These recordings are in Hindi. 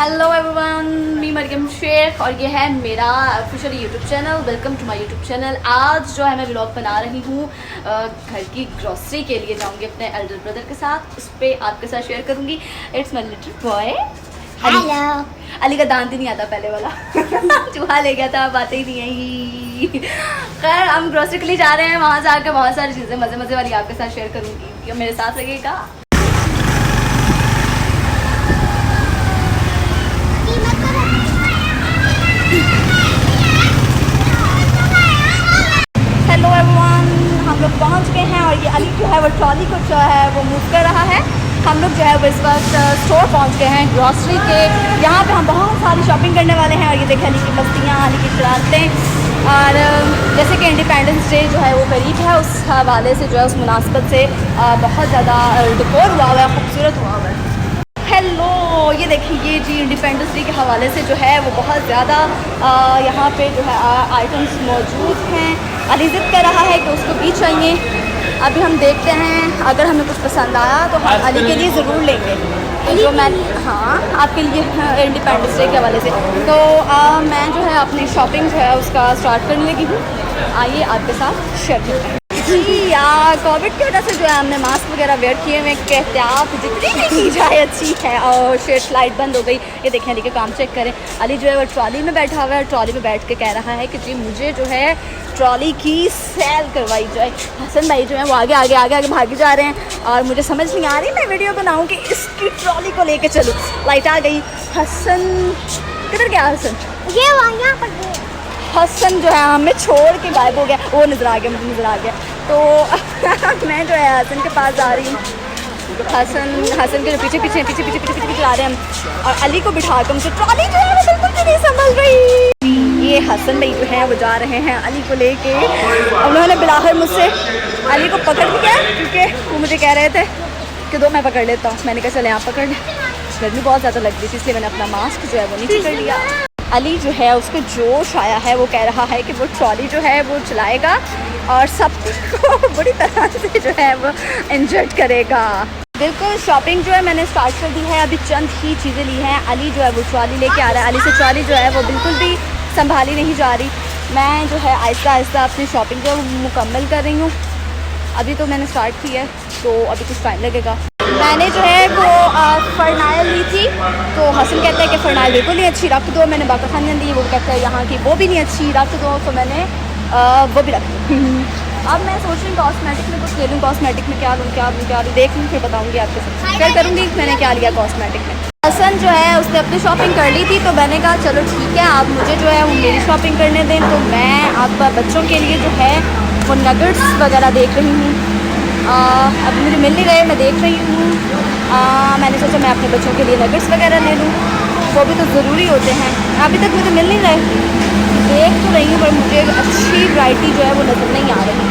हेलो एवरीवन, मी मरियम शेख और ये है मेरा official YouTube channel. Welcome to my YouTube channel. आज जो है मैं व्लॉग बना रही हूँ घर की ग्रॉसरी के लिए। जाऊँगी अपने एल्डर ब्रदर के साथ, उस पर आपके साथ शेयर करूँगी। It's my little boy. Hello. Ali का दांत ही नहीं आता पहले वाला चूहा ले गया था, बातें ही नहीं आई। खैर हम ग्रॉसरी के लिए जा रहे हैं, वहाँ से आकर बहुत सारी चीज़ें मज़े मज़े वाली आपके साथ शेयर करूँगी। ये मेरे साथ लगेगा। हेलो एवरीवन, हम लोग पहुंच गए हैं और ये अली जो है वो ट्रॉली को जो है वो मूव कर रहा है। हम लोग जो है वो इस वक्त स्टोर पहुंच गए हैं ग्रॉसरी के। यहाँ पे हम बहुत सारी शॉपिंग करने वाले हैं और ये देखिए अली की बस्तियाँ, अली की शरारतें। और जैसे कि इंडिपेंडेंस डे जो है वो करीब है, उस हवाले से जो है उस मुनासबत से बहुत ज़्यादा डेकोर हुआ हुआ है, खूबसूरत हुआ हुआ है। हेलो, ये देखिए ये जी इंडिपेंडेंस डे के हवाले से जो है वो बहुत ज़्यादा यहाँ पे जो है आइटम्स मौजूद हैं। अली ज़िद कर रहा है कि उसको भी चाहिए। अभी हम देखते हैं, अगर हमें कुछ पसंद आया तो हम अली के लिए ज़रूर लेंगे। तो जो मैं आपके लिए इंडिपेंडेंस डे के हवाले से तो मैं जो है अपनी शॉपिंग जो है उसका स्टार्ट करने लगी हूँ। आइए आपके साथ शेयर करते हैं। जी यार, कोविड की वजह से जो है हमने मास्क वगैरह वेयर किए हुए, एहतियात जितनी भी की जाए अच्छी है। और शेड लाइट बंद हो गई। ये देखें अली के काम चेक करें। अली जो है वो ट्रॉली में बैठा हुआ है, ट्रॉली में बैठ के कह रहा है कि जी मुझे जो है ट्रॉली की सेल करवाई जाए। हसन भाई जो है वो आगे आगे आगे आगे भागे जा रहे हैं और मुझे समझ नहीं आ रही मैं वीडियो बनाऊँ कि इसकी ट्रॉली को लेके चलूँ। लाइट आ गई। हसन किधर गया? हसन ये यहाँ पर हसन जो है हमें छोड़ के गायब हो गया। वो नज़र आ गया, मुझे नज़र आ गया। तो मैं जो है हसन के पास जा रही हूँ। हसन के जो पीछे पीछे पीछे पीछे पीछे पीछे जा रहे हैं हम। और अली को बिठा कर मुझे ट्रॉली जो है वो बिल्कुल भी नहीं संभल रही। ये हसन भाई जो है वो जा रहे हैं अली को लेके। उन्होंने बिलाकर मुझसे अली को पकड़ लिया क्योंकि वो मुझे कह रहे थे कि दो मैं पकड़ लेता हूँ। मैंने कहा चले आप पकड़ लें। गर्मी बहुत ज़्यादा लग रही थी इसलिए मैंने अपना मास्क जो है वो नीचे कर लिया। अली जो है उसको जोश आया है, वो कह रहा है कि वो ट्रॉली जो है वो चलाएगा और सबको बुरी तरह से जो है वो एंजॉय करेगा। बिल्कुल शॉपिंग जो है मैंने स्टार्ट कर दी है। अभी चंद ही चीज़ें ली हैं। अली जो है वो ट्रॉली लेके आ रहा है। अली से ट्रॉली जो है वो बिल्कुल भी संभाली नहीं जा रही। मैं जो है आहिस्ता आहिस्ता अपनी शॉपिंग जो मुकम्मल कर रही हूँ। अभी तो मैंने स्टार्ट की है तो अभी कुछ टाइम लगेगा। मैंने जो है वो फरनाइल ली थी तो हसन कहता है कि फरनाइल बिल्कुल नहीं अच्छी, रख दो। मैंने बाका खान ली, वो कहता है यहाँ की वो भी नहीं अच्छी, रख दो। तो मैंने वो भी रख दी। अब मैं सोच रही हूँ कॉस्मेटिक में कुछ ले लूँ। कॉस्मेटिक में क्या लूँ देख लूँ, फिर बताऊँगी आपके साथ शेयर करूँगी मैंने क्या लिया कॉस्मेटिक में। हसन जो है उसने अपनी शॉपिंग कर ली थी तो मैंने कहा चलो ठीक है आप मुझे जो है वो मेरी शॉपिंग करने दें। तो मैं अब बच्चों के लिए जो है वो नगेट्स वगैरह देख रही हूँ। अभी मुझे मिल नहीं रहे, मैं देख रही हूँ। मैंने सोचा मैं अपने बच्चों के लिए नगेट्स वगैरह ले लूँ, वो भी तो ज़रूरी होते हैं। अभी तक मुझे मिल नहीं रहे, देख तो रही हूँ पर मुझे अच्छी वैरायटी जो है वो नज़र नहीं आ रही।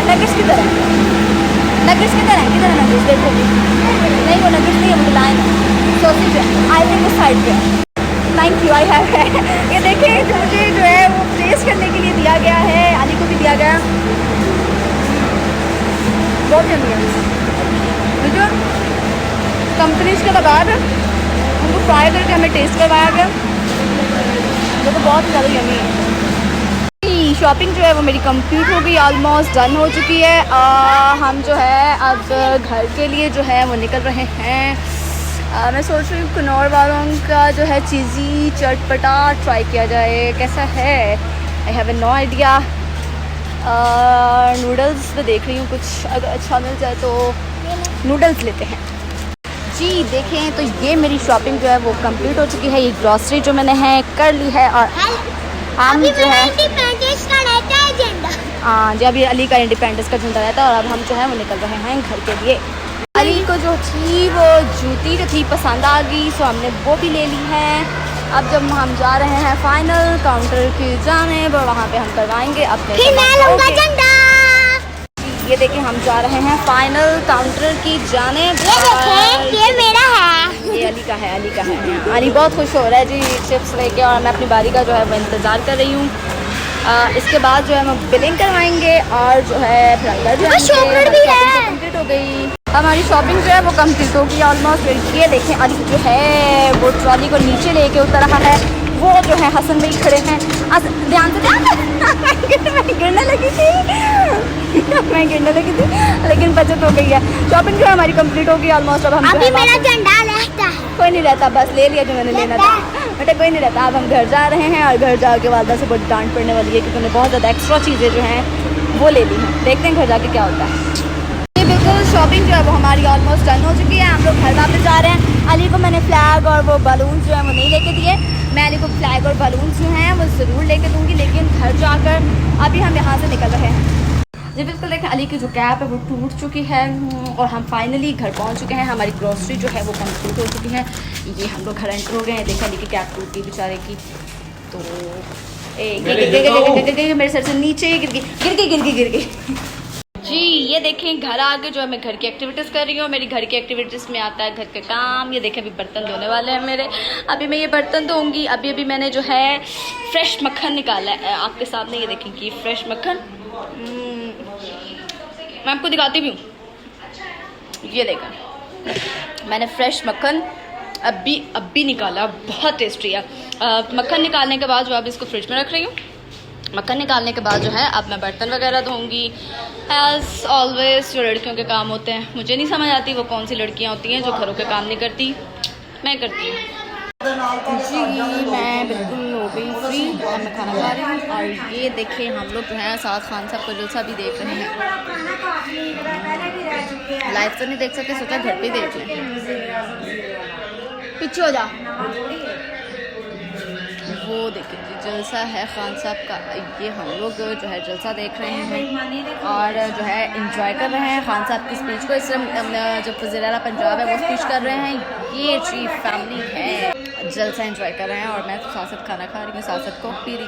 नगेट्स किधर है? नगेट्स किधर है? किधर है नगेट्स? देखो नहीं, वो नगेट्स नहीं है, वो लाइन सॉसेज है। आई थिंक उस साइड पे। थैंक यू, आई हैव है। ये देखिए जो मुझे जो है वो टेस्ट करने के लिए दिया गया है, अली को भी दिया गया। बहुत यम्मी है। जो कंपनीज के लगा रहे उनको फ्राई करके हमें टेस्ट करवाया गया, वो तो बहुत ज़्यादा यम्मी है। शॉपिंग जो है वो मेरी कंप्लीट हो गई, ऑलमोस्ट डन हो चुकी है। हम जो है अब घर के लिए जो है वो निकल रहे हैं। मैं सोच रही हूँ कनौर वालों का जो है चीज़ी चटपटा ट्राई किया जाए, कैसा है? I have no idea. Noodles में देख रही हूँ कुछ अगर अच्छा मिल जाए तो नूडल्स लेते हैं। जी देखें तो ये मेरी शॉपिंग जो है वो कंप्लीट हो चुकी है। ये ग्रॉसरी जो मैंने है कर ली है और हम जो है हाँ जी अभी अली का इंडिपेंडेंस का झंडा रहता है और अब हम जो है वो निकल रहे हैं घर के लिए। अली को जो थी वो जूती जो थी पसंद आ गई सो हमने वो भी ले ली है। अब जब हम जा रहे हैं फाइनल काउंटर की जानिब, वहाँ पे हम करवाएंगे अपने ये देखें हम जा रहे हैं फाइनल काउंटर की जानिब। ये मेरा है, ये अली का है, अली का है। अली बहुत खुश हो रहा है जी चिप्स लेके और मैं अपनी बारी का जो है वो इंतज़ार कर रही हूँ। इसके बाद जो है हम बिलिंग करवाएंगे और जो है फिर अंदर जाएंगे। चॉकलेट भी है। कंप्लीट हो गई। हमारी शॉपिंग जो है वो कंप्लीट होगी ऑलमोस्ट। ये देखें अली जो है वो ट्रॉली को नीचे लेके उतर रहा है। वो जो है हसन भाई खड़े हैं। ध्यान से मैं गिरने लगी थी मैं गिरने लगी थी लेकिन बचत हो गई है। शॉपिंग जो है हमारी कंप्लीट होगी ऑलमोस्ट। अब हम अभी मेरा झंडा रहता है। कोई नहीं रहता, बस ले लिया जो मैंने लेना था बेटा, कोई नहीं रहता। अब हम घर जा रहे हैं और घर जाके वालदा से बहुत डांट पड़ने वाली है कि तुमने बहुत ज़्यादा एक्स्ट्रा चीज़ें जो हैं वो ले ली हैं। देखते हैं घर जाके क्या होता है। ये बिल्कुल शॉपिंग जो है वो हमारी ऑलमोस्ट डन हो चुकी है। हम लोग घर वापस जा रहे हैं। अली को मैंने फ्लैग और वो बलून जो है वो नहीं लेके दिए। मैं अली को फ्लैग और बलून जो हैं वो ज़रूर लेके दूँगी, लेकिन घर जाकर अभी हम यहाँ से निकल रहे हैं। जी बिल्कुल देखें अली की जो कैप है वो टूट चुकी है और हम फाइनली घर पहुँच चुके हैं। हमारी ग्रॉसरी जो है वो कंप्लीट हो चुकी है। ये हम लोग घर एंटर हो गए हैं। देखें अली की कैप टूट गई बेचारे की। तो मेरे सर से नीचे गिर गई जी। ये देखें घर आके जो है मैं घर की एक्टिविटीज़ कर रही हूँ। मेरी घर की एक्टिविटीज़ में आता है घर का काम। ये देखें अभी बर्तन धोने वाले हैं मेरे। अभी मैं ये बर्तन धोऊंगी। अभी मैंने जो है फ्रेश मक्खन निकाला है आपके सामने। ये देखें कि फ्रेश मक्खन मैं आपको दिखाती भी हूँ। ये देखें मैंने फ्रेश मक्खन अभी निकाला, बहुत टेस्टी है। मक्खन निकालने के बाद जो अब इसको फ्रिज में रख रही हूँ। मक्खन निकालने के बाद जो है अब मैं बर्तन वगैरह धोऊंगी एज़ ऑलवेज। जो लड़कियों के काम होते हैं, मुझे नहीं समझ आती वो कौन सी लड़कियाँ होती हैं जो घरों के काम नहीं करती। मैं करती हूँ जी। मैं बिल्कुल हो गई फ्री और मैं खाना खा रही हूँ। और ये देखें हम लोग जो है साथ खान साहब का जलसा भी देख रहे हैं। लाइव तो नहीं देख सकते, सोचा घर पे देख लें। पीछे हो जा। वो देखें जी जलसा है खान साहब का। ये हम लोग जो है जलसा देख रहे हैं और जो है इंजॉय कर रहे हैं खान साहब की स्पीच को। इस जो वज़ीर-ए-आला पंजाब है वो स्पीच कर रहे हैं। ये जी फैमिली है, जलसा इंजॉय कर रहे हैं और मैं साथ साथ खाना खा रही हूँ, साथ साथ कोक पी रही हूँ।